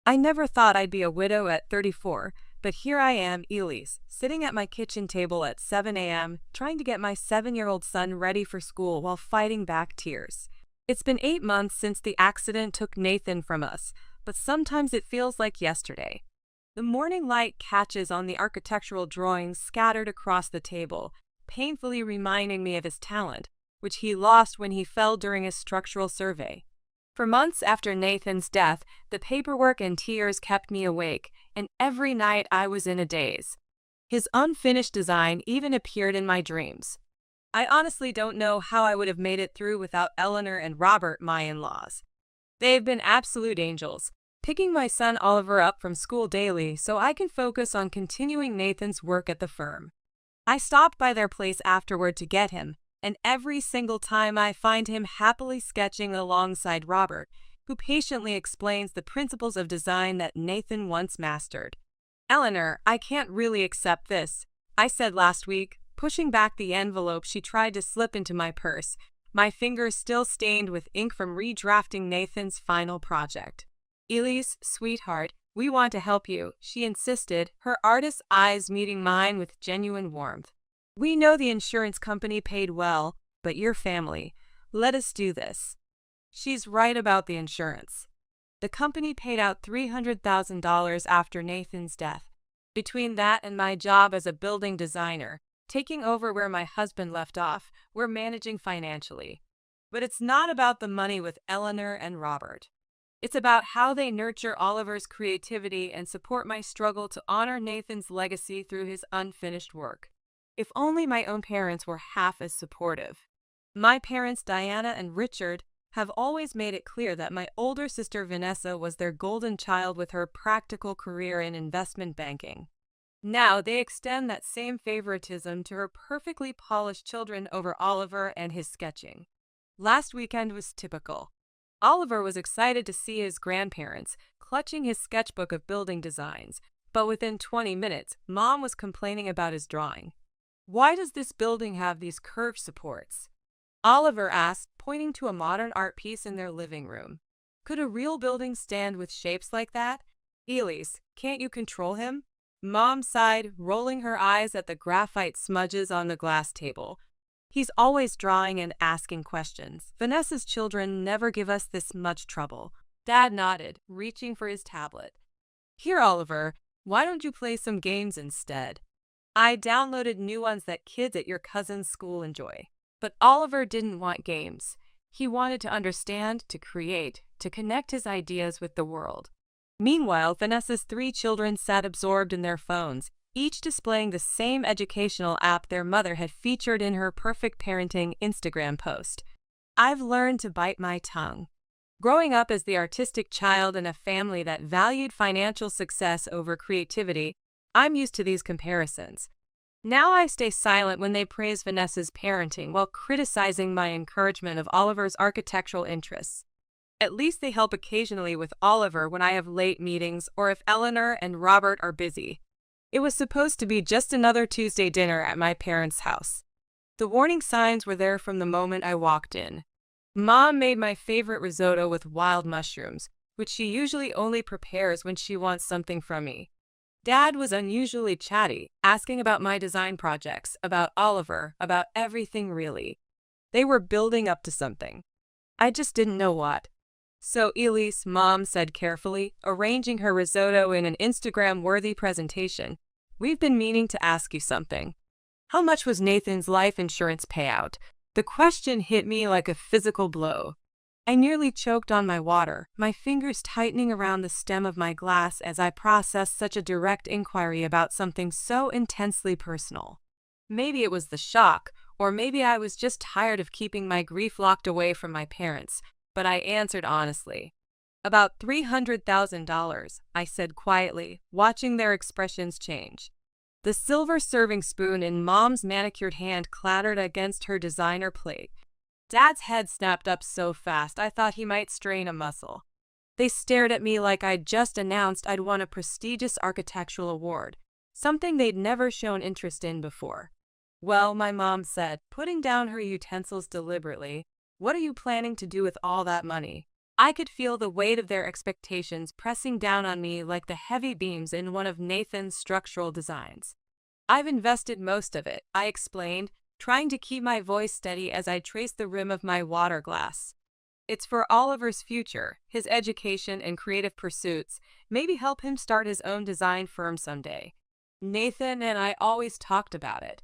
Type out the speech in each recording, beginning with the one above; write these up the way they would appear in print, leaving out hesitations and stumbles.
I never thought I'd be a widow at 34, but here I am, Elise, sitting at my kitchen table at 7 a.m., trying to get my 7-year-old son ready for school while fighting back tears. It's been 8 months since the accident took Nathan from us, but sometimes it feels like yesterday. The morning light catches on the architectural drawings scattered across the table, painfully reminding me of his talent, which he lost when he fell during his structural survey. For months after Nathan's death, the paperwork and tears kept me awake, and every night I was in a daze. His unfinished design even appeared in my dreams. I honestly don't know how I would have made it through without Eleanor and Robert, my in-laws. They've been absolute angels, picking my son Oliver up from school daily so I can focus on continuing Nathan's work at the firm. I stopped by their place afterward to get him, and every single time I find him happily sketching alongside Robert, who patiently explains the principles of design that Nathan once mastered. "Eleanor, I can't really accept this," I said last week, pushing back the envelope she tried to slip into my purse, my fingers still stained with ink from redrafting Nathan's final project. "Elise, sweetheart, we want to help you," she insisted, her artist's eyes meeting mine with genuine warmth. "We know the insurance company paid well, but your family. Let us do this." She's right about the insurance. The company paid out $300,000 after Nathan's death. Between that and my job as a building designer, taking over where my husband left off, we're managing financially. But it's not about the money with Eleanor and Robert. It's about how they nurture Oliver's creativity and support my struggle to honor Nathan's legacy through his unfinished work. If only my own parents were half as supportive. My parents, Diana and Richard, have always made it clear that my older sister Vanessa was their golden child with her practical career in investment banking. Now they extend that same favoritism to her perfectly polished children over Oliver and his sketching. Last weekend was typical. Oliver was excited to see his grandparents, clutching his sketchbook of building designs, but within 20 minutes, Mom was complaining about his drawing. "Why does this building have these curved supports?" Oliver asked, pointing to a modern art piece in their living room. "Could a real building stand with shapes like that? Elise, can't you control him?" Mom sighed, rolling her eyes at the graphite smudges on the glass table. "He's always drawing and asking questions. Vanessa's children never give us this much trouble." Dad nodded, reaching for his tablet. "Here, Oliver, why don't you play some games instead? I downloaded new ones that kids at your cousin's school enjoy." But Oliver didn't want games. He wanted to understand, to create, to connect his ideas with the world. Meanwhile, Vanessa's 3 children sat absorbed in their phones, each displaying the same educational app their mother had featured in her perfect parenting Instagram post. I've learned to bite my tongue. Growing up as the artistic child in a family that valued financial success over creativity, I'm used to these comparisons. Now I stay silent when they praise Vanessa's parenting while criticizing my encouragement of Oliver's architectural interests. At least they help occasionally with Oliver when I have late meetings or if Eleanor and Robert are busy. It was supposed to be just another Tuesday dinner at my parents' house. The warning signs were there from the moment I walked in. Mom made my favorite risotto with wild mushrooms, which she usually only prepares when she wants something from me. Dad was unusually chatty, asking about my design projects, about Oliver, about everything really. They were building up to something. I just didn't know what. "So, Elise," Mom said carefully, arranging her risotto in an Instagram-worthy presentation, "we've been meaning to ask you something. How much was Nathan's life insurance payout?" The question hit me like a physical blow. I nearly choked on my water, my fingers tightening around the stem of my glass as I processed such a direct inquiry about something so intensely personal. Maybe it was the shock, or maybe I was just tired of keeping my grief locked away from my parents, but I answered honestly. "About $300,000, I said quietly, watching their expressions change. The silver serving spoon in Mom's manicured hand clattered against her designer plate. Dad's head snapped up so fast I thought he might strain a muscle. They stared at me like I'd just announced I'd won a prestigious architectural award, something they'd never shown interest in before. "Well," my mom said, putting down her utensils deliberately, "what are you planning to do with all that money?" I could feel the weight of their expectations pressing down on me like the heavy beams in one of Nathan's structural designs. I've invested most of it, I explained, trying to keep my voice steady as I traced the rim of my water glass. It's for Oliver's future, his education and creative pursuits, maybe help him start his own design firm someday. Nathan and I always talked about it.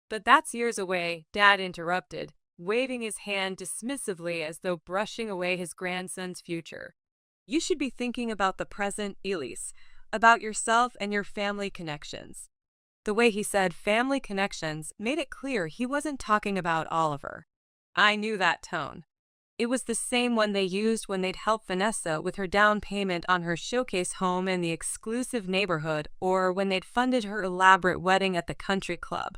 But that's years away, Dad interrupted, waving his hand dismissively as though brushing away his grandson's future. You should be thinking about the present, Elise, about yourself and your family connections. The way he said family connections made it clear he wasn't talking about Oliver. I knew that tone. It was the same one they used when they'd helped Vanessa with her down payment on her showcase home in the exclusive neighborhood, or when they'd funded her elaborate wedding at the country club.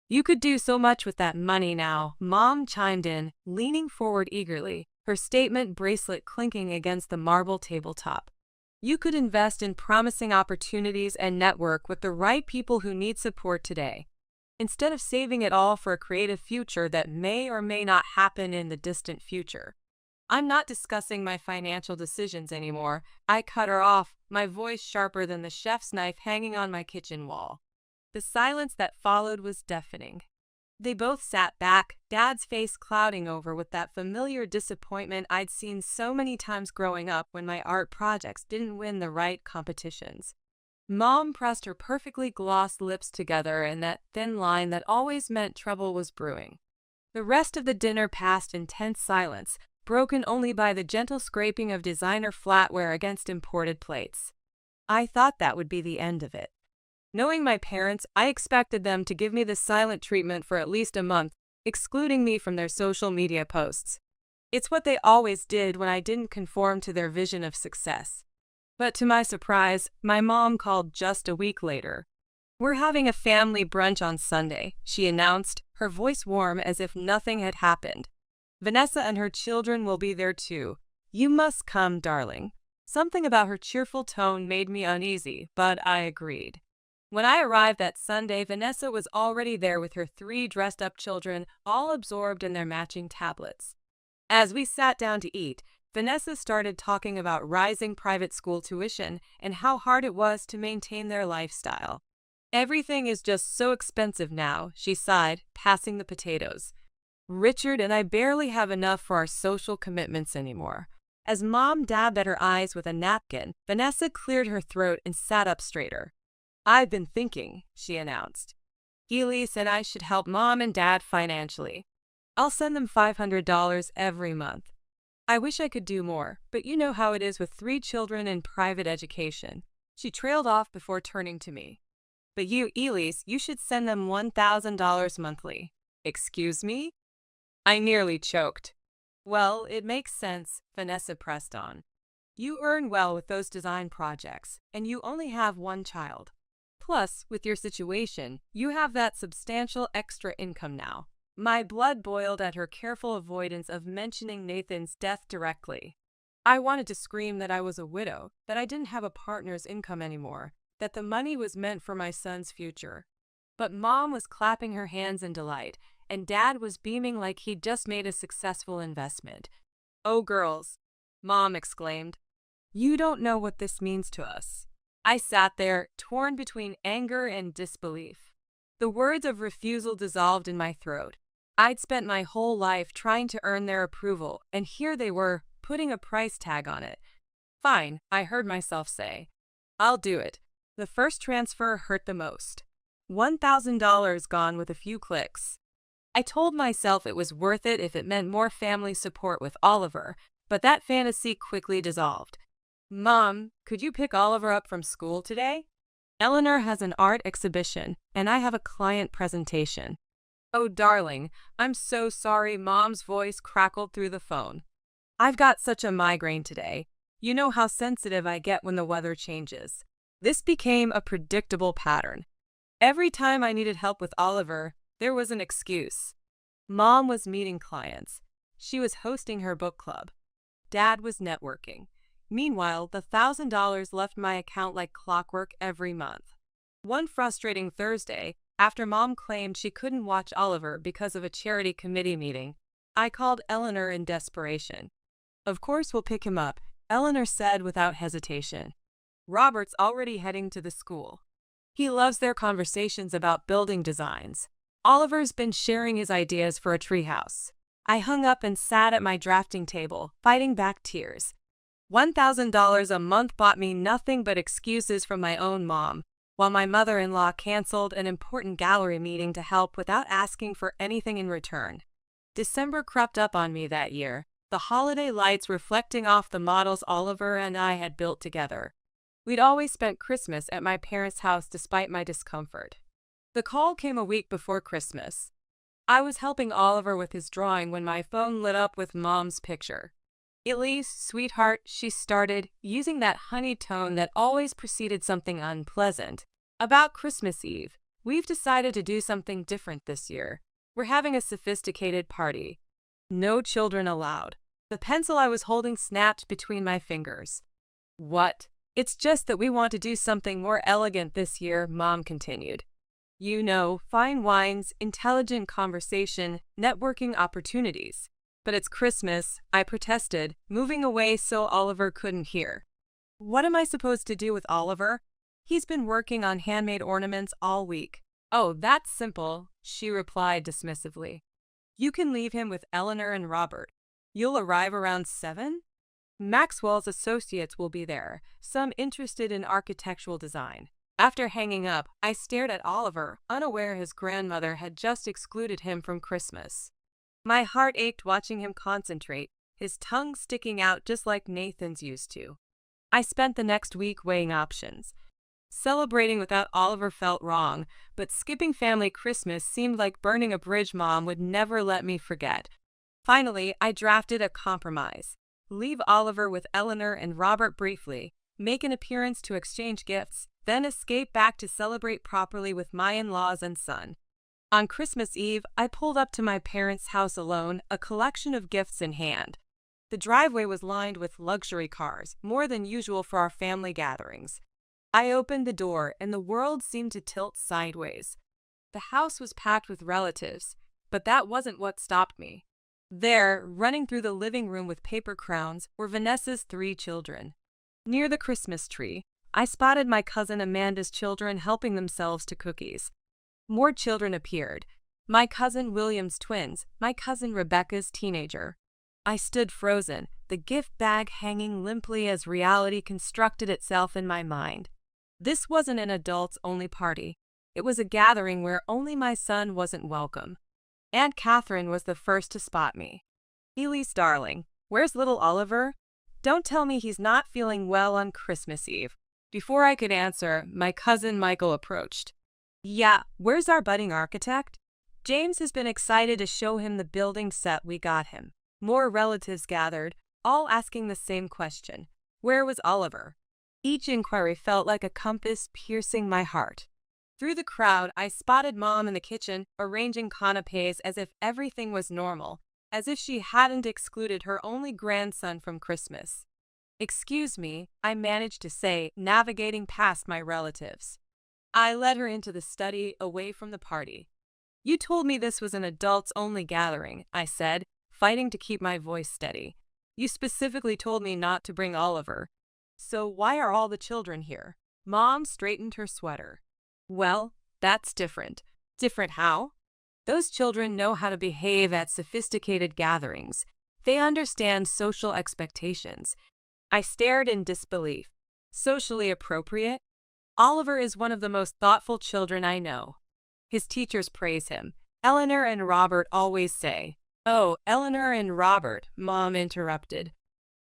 You could do so much with that money now, Mom chimed in, leaning forward eagerly, her statement bracelet clinking against the marble tabletop. You could invest in promising opportunities and network with the right people who need support today, instead of saving it all for a creative future that may or may not happen in the distant future. I'm not discussing my financial decisions anymore, I cut her off, my voice sharper than the chef's knife hanging on my kitchen wall. The silence that followed was deafening. They both sat back, Dad's face clouding over with that familiar disappointment I'd seen so many times growing up when my art projects didn't win the right competitions. Mom pressed her perfectly glossed lips together in that thin line that always meant trouble was brewing. The rest of the dinner passed in tense silence, broken only by the gentle scraping of designer flatware against imported plates. I thought that would be the end of it. Knowing my parents, I expected them to give me the silent treatment for at least a month, excluding me from their social media posts. It's what they always did when I didn't conform to their vision of success. But to my surprise, my mom called just a week later. We're having a family brunch on Sunday, she announced, her voice warm as if nothing had happened. Vanessa and her children will be there too. You must come, darling. Something about her cheerful tone made me uneasy, but I agreed. When I arrived that Sunday, Vanessa was already there with her 3 dressed-up children, all absorbed in their matching tablets. As we sat down to eat, Vanessa started talking about rising private school tuition and how hard it was to maintain their lifestyle. Everything is just so expensive now, she sighed, passing the potatoes. Richard and I barely have enough for our social commitments anymore. As Mom dabbed at her eyes with a napkin, Vanessa cleared her throat and sat up straighter. I've been thinking, she announced. Elise and I should help Mom and Dad financially. I'll send them $500 every month. I wish I could do more, but you know how it is with 3 children in private education. She trailed off before turning to me. But you, Elise, you should send them $1,000 monthly. Excuse me? I nearly choked. Well, it makes sense, Vanessa pressed on. You earn well with those design projects, and you only have 1 child. Plus, with your situation, you have that substantial extra income now. My blood boiled at her careful avoidance of mentioning Nathan's death directly. I wanted to scream that I was a widow, that I didn't have a partner's income anymore, that the money was meant for my son's future. But Mom was clapping her hands in delight, and Dad was beaming like he'd just made a successful investment. Oh, girls, Mom exclaimed. You don't know what this means to us. I sat there, torn between anger and disbelief. The words of refusal dissolved in my throat. I'd spent my whole life trying to earn their approval, and here they were, putting a price tag on it. Fine, I heard myself say. I'll do it. The first transfer hurt the most. $1,000 gone with a few clicks. I told myself it was worth it if it meant more family support with Oliver, but that fantasy quickly dissolved. Mom, could you pick Oliver up from school today? Eleanor has an art exhibition, and I have a client presentation. Oh, darling, I'm so sorry, Mom's voice crackled through the phone. I've got such a migraine today. You know how sensitive I get when the weather changes. This became a predictable pattern. Every time I needed help with Oliver, there was an excuse. Mom was meeting clients. She was hosting her book club. Dad was networking. Meanwhile, the $1,000 left my account like clockwork every month. One frustrating Thursday, after Mom claimed she couldn't watch Oliver because of a charity committee meeting, I called Eleanor in desperation. Of course we'll pick him up, Eleanor said without hesitation. Robert's already heading to the school. He loves their conversations about building designs. Oliver's been sharing his ideas for a treehouse. I hung up and sat at my drafting table, fighting back tears. $1,000 a month bought me nothing but excuses from my own mom, while my mother-in-law canceled an important gallery meeting to help without asking for anything in return. December crept up on me that year, the holiday lights reflecting off the models Oliver and I had built together. We'd always spent Christmas at my parents' house despite my discomfort. The call came a week before Christmas. I was helping Oliver with his drawing when my phone lit up with Mom's picture. Elise, sweetheart, she started, using that honeyed tone that always preceded something unpleasant. About Christmas Eve, we've decided to do something different this year. We're having a sophisticated party. No children allowed. The pencil I was holding snapped between my fingers. What? It's just that we want to do something more elegant this year, Mom continued. You know, fine wines, intelligent conversation, networking opportunities. But it's Christmas, I protested, moving away so Oliver couldn't hear. What am I supposed to do with Oliver? He's been working on handmade ornaments all week. Oh, that's simple, she replied dismissively. You can leave him with Eleanor and Robert. You'll arrive around 7? Maxwell's associates will be there, some interested in architectural design. After hanging up, I stared at Oliver, unaware his grandmother had just excluded him from Christmas. My heart ached watching him concentrate, his tongue sticking out just like Nathan's used to. I spent the next week weighing options. Celebrating without Oliver felt wrong, but skipping family Christmas seemed like burning a bridge Mom would never let me forget. Finally, I drafted a compromise. Leave Oliver with Eleanor and Robert briefly, make an appearance to exchange gifts, then escape back to celebrate properly with my in-laws and son. On Christmas Eve, I pulled up to my parents' house alone, a collection of gifts in hand. The driveway was lined with luxury cars, more than usual for our family gatherings. I opened the door, and the world seemed to tilt sideways. The house was packed with relatives, but that wasn't what stopped me. There, running through the living room with paper crowns, were Vanessa's 3 children. Near the Christmas tree, I spotted my cousin Amanda's children helping themselves to cookies. More children appeared. My cousin William's twins, my cousin Rebecca's teenager. I stood frozen, the gift bag hanging limply as reality constructed itself in my mind. This wasn't an adults-only party. It was a gathering where only my son wasn't welcome. Aunt Catherine was the first to spot me. Elise, darling, where's little Oliver? Don't tell me he's not feeling well on Christmas Eve. Before I could answer, my cousin Michael approached. Yeah, where's our budding architect? James has been excited to show him the building set we got him. More relatives gathered, all asking the same question. Where was Oliver? Each inquiry felt like a compass piercing my heart. Through the crowd, I spotted Mom in the kitchen, arranging canapes as if everything was normal, as if she hadn't excluded her only grandson from Christmas. Excuse me, I managed to say, navigating past my relatives. I led her into the study, away from the party. You told me this was an adults-only gathering, I said, fighting to keep my voice steady. You specifically told me not to bring Oliver. So why are all the children here? Mom straightened her sweater. Well, that's different. Different how? Those children know how to behave at sophisticated gatherings. They understand social expectations. I stared in disbelief. Socially appropriate? Oliver is one of the most thoughtful children I know. His teachers praise him. Eleanor and Robert always say. Oh, Eleanor and Robert, Mom interrupted.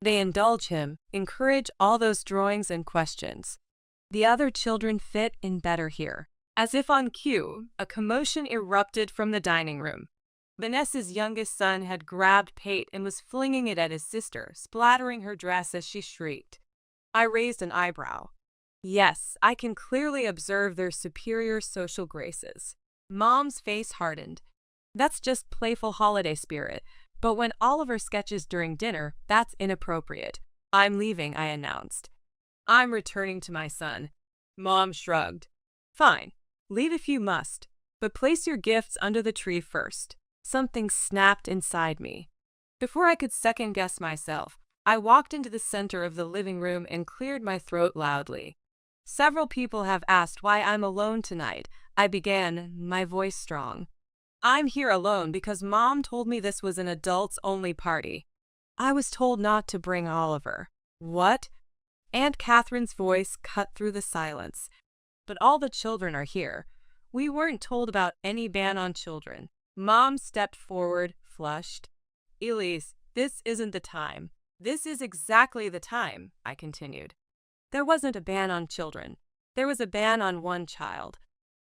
They indulge him, encourage all those drawings and questions. The other children fit in better here. As if on cue, a commotion erupted from the dining room. Vanessa's youngest son had grabbed Pate and was flinging it at his sister, splattering her dress as she shrieked. I raised an eyebrow. Yes, I can clearly observe their superior social graces. Mom's face hardened. That's just playful holiday spirit, but when Oliver sketches during dinner, that's inappropriate. I'm leaving, I announced. I'm returning to my son. Mom shrugged. Fine, leave if you must, but place your gifts under the tree first. Something snapped inside me. Before I could second-guess myself, I walked into the center of the living room and cleared my throat loudly. Several people have asked why I'm alone tonight. I began, my voice strong. I'm here alone because Mom told me this was an adults-only party. I was told not to bring Oliver. What? Aunt Catherine's voice cut through the silence. But all the children are here. We weren't told about any ban on children. Mom stepped forward, flushed. Elise, this isn't the time. This is exactly the time, I continued. There wasn't a ban on children. There was a ban on one child.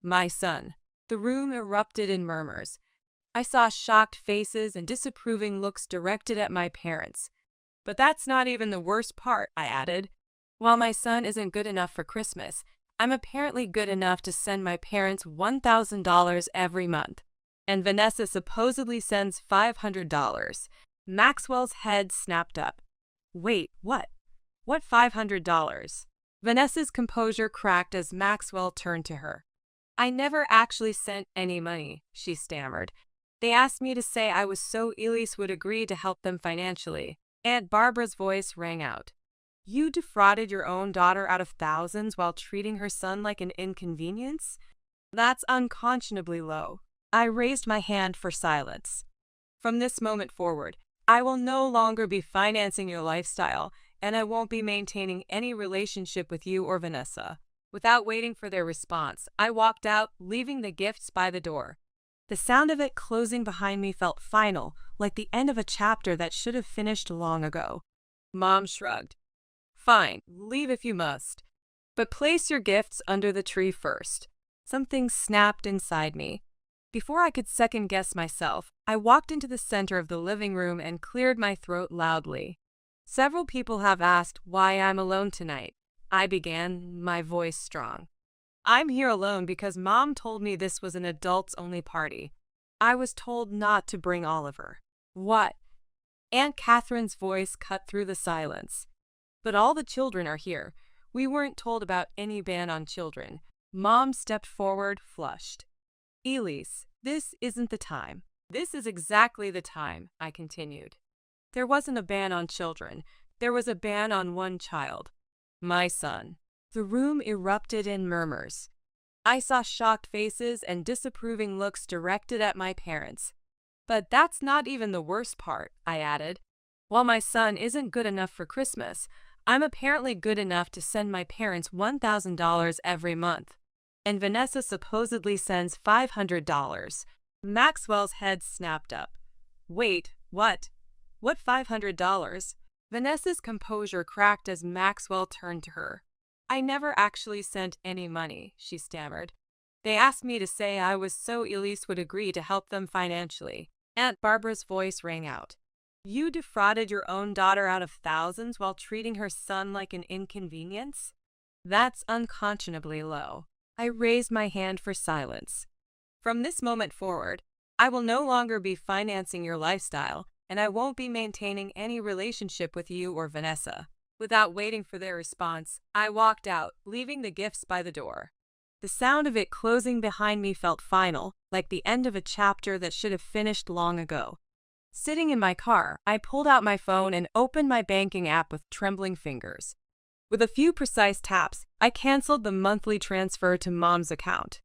My son. The room erupted in murmurs. I saw shocked faces and disapproving looks directed at my parents. But that's not even the worst part, I added. While my son isn't good enough for Christmas, I'm apparently good enough to send my parents $1,000 every month. And Vanessa supposedly sends $500. Maxwell's head snapped up. Wait, what? What $500? Vanessa's composure cracked as Maxwell turned to her. I never actually sent any money, she stammered. They asked me to say I was so Elise would agree to help them financially. Aunt Barbara's voice rang out. You defrauded your own daughter out of thousands while treating her son like an inconvenience? That's unconscionably low. I raised my hand for silence. From this moment forward, I will no longer be financing your lifestyle, and I won't be maintaining any relationship with you or Vanessa. Without waiting for their response, I walked out, leaving the gifts by the door. The sound of it closing behind me felt final, like the end of a chapter that should have finished long ago. Mom shrugged. Fine, leave if you must. But place your gifts under the tree first. Something snapped inside me. Before I could second-guess myself, I walked into the center of the living room and cleared my throat loudly. Several people have asked why I'm alone tonight. I began, my voice strong. I'm here alone because Mom told me this was an adults-only party. I was told not to bring Oliver. What? Aunt Catherine's voice cut through the silence. But all the children are here. We weren't told about any ban on children. Mom stepped forward, flushed. Elise, this isn't the time. This is exactly the time, I continued. There wasn't a ban on children. There was a ban on one child. My son. The room erupted in murmurs. I saw shocked faces and disapproving looks directed at my parents. But that's not even the worst part, I added. While my son isn't good enough for Christmas, I'm apparently good enough to send my parents $1,000 every month. And Vanessa supposedly sends $500. Maxwell's head snapped up. Wait, what? What $500? Vanessa's composure cracked as Maxwell turned to her. I never actually sent any money, she stammered. They asked me to say I was so Elise would agree to help them financially. Aunt Barbara's voice rang out. You defrauded your own daughter out of thousands while treating her son like an inconvenience? That's unconscionably low. I raised my hand for silence. From this moment forward, I will no longer be financing your lifestyle, and I won't be maintaining any relationship with you or Vanessa. Without waiting for their response, I walked out, leaving the gifts by the door. The sound of it closing behind me felt final, like the end of a chapter that should have finished long ago. Sitting in my car, I pulled out my phone and opened my banking app with trembling fingers. With a few precise taps, I canceled the monthly transfer to Mom's account.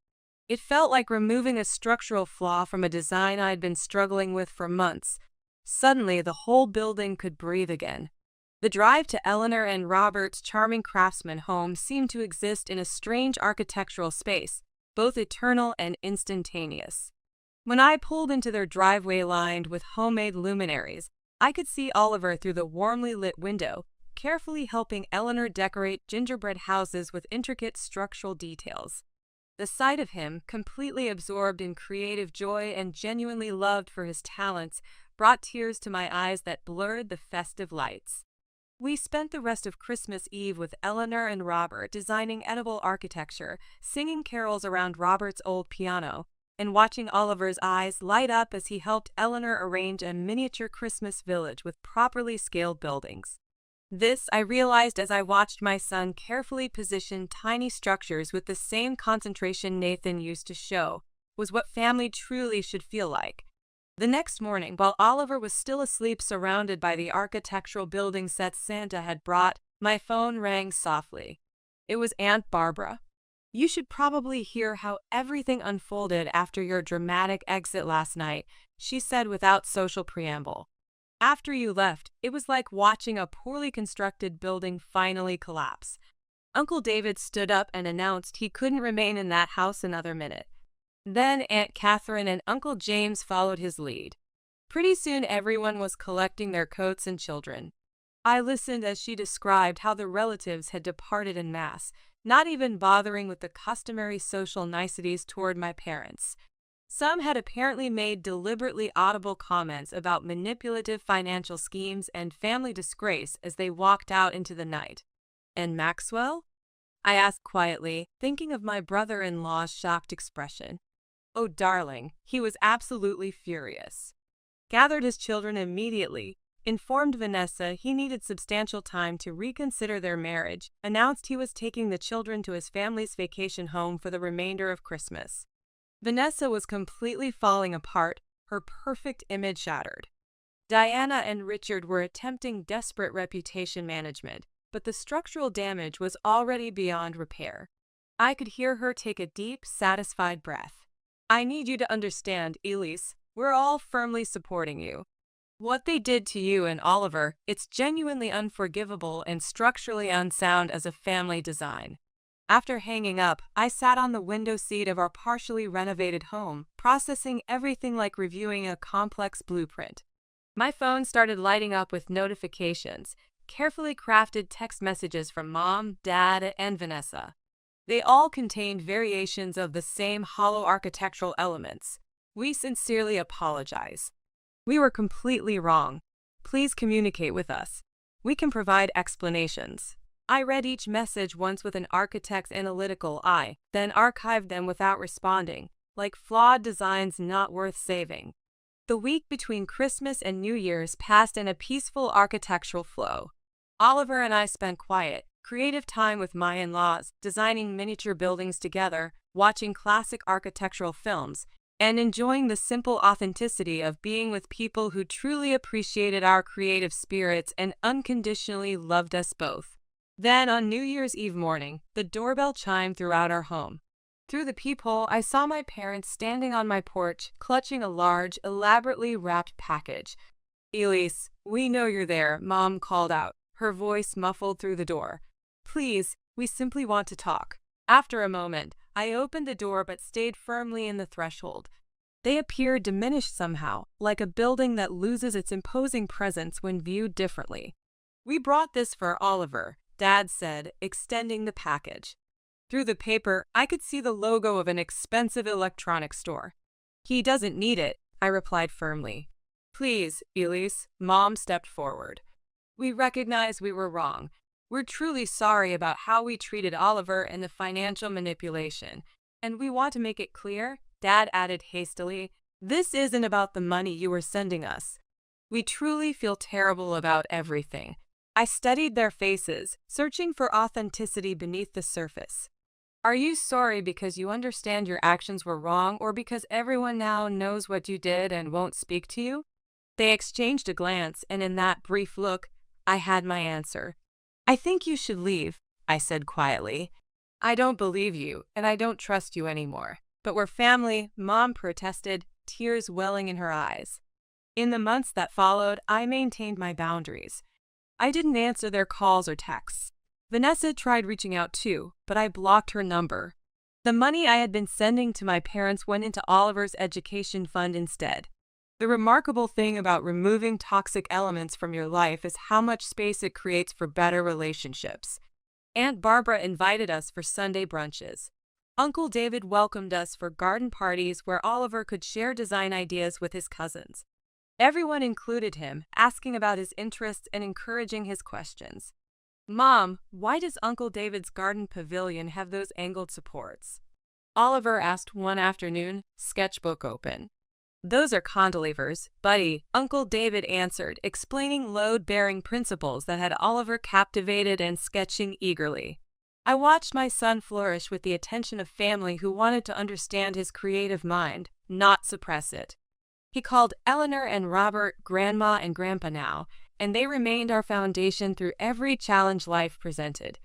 It felt like removing a structural flaw from a design I'd been struggling with for months. Suddenly, the whole building could breathe again. The drive to Eleanor and Robert's charming craftsman home seemed to exist in a strange architectural space, both eternal and instantaneous. When I pulled into their driveway lined with homemade luminaries, I could see Oliver through the warmly lit window, carefully helping Eleanor decorate gingerbread houses with intricate structural details. The sight of him, completely absorbed in creative joy and genuinely loved for his talents, brought tears to my eyes that blurred the festive lights. We spent the rest of Christmas Eve with Eleanor and Robert designing edible architecture, singing carols around Robert's old piano, and watching Oliver's eyes light up as he helped Eleanor arrange a miniature Christmas village with properly scaled buildings. This, I realized as I watched my son carefully position tiny structures with the same concentration Nathan used to show, was what family truly should feel like. The next morning, while Oliver was still asleep surrounded by the architectural building sets Santa had brought, my phone rang softly. It was Aunt Barbara. "You should probably hear how everything unfolded after your dramatic exit last night," she said without social preamble. "After you left, it was like watching a poorly constructed building finally collapse." Uncle David stood up and announced he couldn't remain in that house another minute. Then Aunt Catherine and Uncle James followed his lead. Pretty soon everyone was collecting their coats and children. I listened as she described how the relatives had departed en masse, not even bothering with the customary social niceties toward my parents. Some had apparently made deliberately audible comments about manipulative financial schemes and family disgrace as they walked out into the night. "And Maxwell?" I asked quietly, thinking of my brother-in-law's shocked expression. "Oh, darling, he was absolutely furious. Gathered his children immediately, informed Vanessa he needed substantial time to reconsider their marriage, announced he was taking the children to his family's vacation home for the remainder of Christmas." Vanessa was completely falling apart, her perfect image shattered. Diana and Richard were attempting desperate reputation management, but the structural damage was already beyond repair. I could hear her take a deep, satisfied breath. "I need you to understand, Elise, we're all firmly supporting you. What they did to you and Oliver, it's genuinely unforgivable and structurally unsound as a family design." After hanging up, I sat on the window seat of our partially renovated home, processing everything like reviewing a complex blueprint. My phone started lighting up with notifications, carefully crafted text messages from Mom, Dad, and Vanessa. They all contained variations of the same hollow architectural elements. "We sincerely apologize. We were completely wrong. Please communicate with us. We can provide explanations." I read each message once with an architect's analytical eye, then archived them without responding, like flawed designs not worth saving. The week between Christmas and New Year's passed in a peaceful architectural flow. Oliver and I spent quiet, creative time with my in-laws, designing miniature buildings together, watching classic architectural films, and enjoying the simple authenticity of being with people who truly appreciated our creative spirits and unconditionally loved us both. Then, on New Year's Eve morning, the doorbell chimed throughout our home. Through the peephole, I saw my parents standing on my porch, clutching a large, elaborately wrapped package. "Elise, we know you're there," Mom called out, her voice muffled through the door. "Please, we simply want to talk." After a moment, I opened the door but stayed firmly in the threshold. They appeared diminished somehow, like a building that loses its imposing presence when viewed differently. "We brought this for Oliver," Dad said, extending the package. Through the paper, I could see the logo of an expensive electronics store. "He doesn't need it," I replied firmly. "Please, Elise," Mom stepped forward. "We recognize we were wrong. We're truly sorry about how we treated Oliver and the financial manipulation. And we want to make it clear," Dad added hastily, "this isn't about the money you were sending us. We truly feel terrible about everything." I studied their faces, searching for authenticity beneath the surface. "Are you sorry because you understand your actions were wrong or because everyone now knows what you did and won't speak to you?" They exchanged a glance, and in that brief look, I had my answer. "I think you should leave," I said quietly. "I don't believe you, and I don't trust you anymore." "But we're family," Mom protested, tears welling in her eyes. In the months that followed, I maintained my boundaries. I didn't answer their calls or texts. Vanessa tried reaching out too, but I blocked her number. The money I had been sending to my parents went into Oliver's education fund instead. The remarkable thing about removing toxic elements from your life is how much space it creates for better relationships. Aunt Barbara invited us for Sunday brunches. Uncle David welcomed us for garden parties where Oliver could share design ideas with his cousins. Everyone included him, asking about his interests and encouraging his questions. "Mom, why does Uncle David's garden pavilion have those angled supports?" Oliver asked one afternoon, sketchbook open. "Those are cantilevers, buddy," Uncle David answered, explaining load-bearing principles that had Oliver captivated and sketching eagerly. I watched my son flourish with the attention of family who wanted to understand his creative mind, not suppress it. He called Eleanor and Robert Grandma and Grandpa now, and they remained our foundation through every challenge life presented.